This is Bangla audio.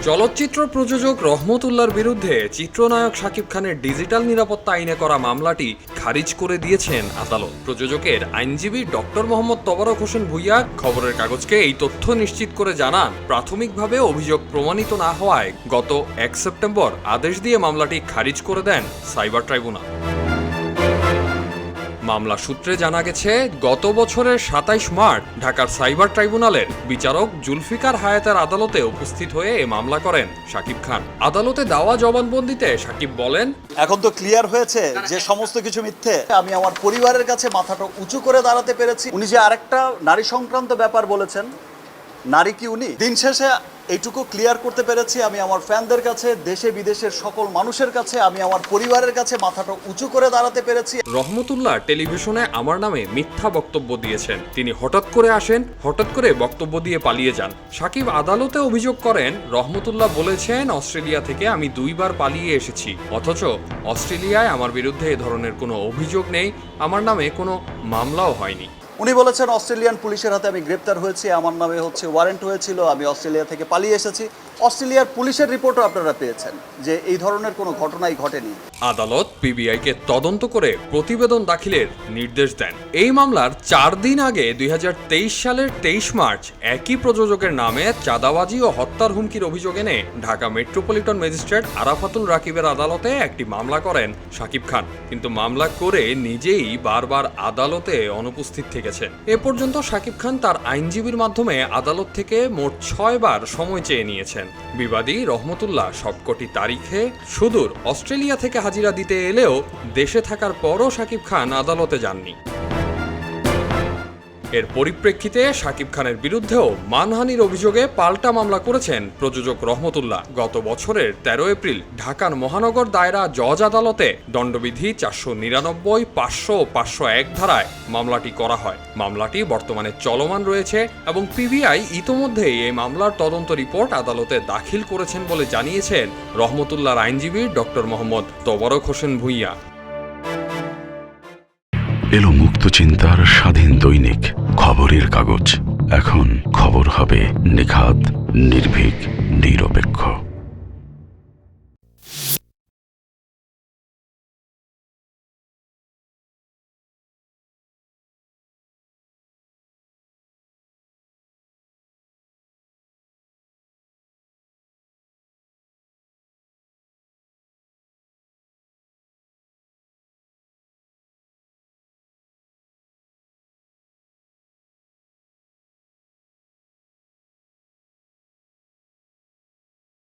চলচ্চিত্র প্রযোজক রহমতুল্লাহর বিরুদ্ধে চিত্রনায়ক শাকিব খানের ডিজিটাল নিরাপত্তা আইনে করা মামলাটি খারিজ করে দিয়েছেন আদালত। প্রযোজকের আইনজীবী ডক্টর মোহাম্মদ তবারক হোসেন ভূঁইয়া খবরের কাগজকে এই তথ্য নিশ্চিত করে জানান, প্রাথমিকভাবে অভিযোগ প্রমাণিত না হওয়ায় গত 1 সেপ্টেম্বর আদেশ দিয়ে মামলাটি খারিজ করে দেন সাইবার ট্রাইব্যুনাল। মামলা সূত্রে জানা গেছে, গত বছরের 27 মার্চ ঢাকার সাইবার ট্রাইব্যুনালের বিচারক জুলফিকার হায়াতের আদালতে উপস্থিত হয়ে এ মামলা করেন শাকিব খান। আদালতে দেওয়া জবানবন্দিতে শাকিব বলেন, এখন তো ক্লিয়ার হয়েছে যে সমস্ত কিছু মিথ্যে। আমি আমার পরিবারের কাছে মাথাটা উঁচু করে দাঁড়াতে পেরেছি। উনি যে আরেকটা নারী সংক্রান্ত ব্যাপার বলেছেন, নারী কি উনি? দিন শেষে এইটুকু ক্লিয়ার করতে পেরেছি, আমি আমার ফ্যানদের কাছে, দেশে বিদেশের সকল মানুষের কাছে, আমি আমার পরিবারের কাছে মাথাটা উঁচু করে দাঁড়াতে পেরেছি। রহমতুল্লাহ টেলিভিশনে আমার নামে মিথ্যা বক্তব্য দিয়েছেন। তিনি হঠাৎ করে আসেন, হঠাৎ করে বক্তব্য দিয়ে পালিয়ে যান। শাকিব আদালতে অভিযোগ করেন, রহমতুল্লাহ বলেছেন অস্ট্রেলিয়া থেকে আমি 2 বার পালিয়ে এসেছি, অথচ অস্ট্রেলিয়ায় আমার বিরুদ্ধে এ ধরনের কোনো অভিযোগ নেই, আমার নামে কোনো মামলাও হয়নি। উনি বলেছেন অস্ট্রেলিয়ান পুলিশের হাতে আমি গ্রেপ্তার হয়েছি, আমার নামে ওয়ারেন্ট হয়েছিল, আমি অস্ট্রেলিয়া থেকে পালিয়ে এসেছি। অস্ট্রেলিয়ার পুলিশের রিপোর্টও আপনারা পেয়েছেন যে এই ধরনের কোনো ঘটনাই ঘটেনি। আদালত পিবিআইকে তদন্ত করে প্রতিবেদন দাখিলের নির্দেশ দেন। এই মামলার 4 দিন আগে 2023 সালের 23 মার্চ একই প্রযোজকের নামে চাঁদাবাজি ও হত্যার হুমকির অভিযোগ এনে ঢাকা মেট্রোপলিটন ম্যাজিস্ট্রেট আরাফাতুল রাকিবের আদালতে একটি মামলা করেন শাকিব খান। কিন্তু মামলা করে নিজেই বারবার আদালতে অনুপস্থিত থেকেছেন। এ পর্যন্ত শাকিব খান তার আইনজীবীর মাধ্যমে আদালত থেকে মোট 6 বার সময় চেয়ে নিয়েছেন। বিবাদী রহমতুল্লাহ সবকটি তারিখে সুদূর অস্ট্রেলিয়া থেকে হাজিরা দিতে এলেও দেশে থাকার পরও শাকিব খান আদালতে যাননি। এর পরিপ্রেক্ষিতে শাকিব খানের বিরুদ্ধেও মানহানির অভিযোগে পাল্টা মামলা করেছেন প্রযোজক রহমতুল্লাহ। গত বছরের 13 এপ্রিল ঢাকার মহানগর দায়রা জজ আদালতে দণ্ডবিধি 499, 500 ও 501 ধারায় মামলাটি করা হয়। মামলাটি বর্তমানে চলমান রয়েছে এবং পিবিআই ইতোমধ্যেই এই মামলার তদন্ত রিপোর্ট আদালতে দাখিল করেছেন বলে জানিয়েছেন রহমতুল্লাহর আইনজীবী ডক্টর মোহাম্মদ তবারক হোসেন ভূঁইয়া। এলো মুক্ত চিন্তার স্বাধীন দৈনিক খবরের কাগজ। এখন খবর হবে নিখাত, নির্ভীক, নিরপেক্ষ।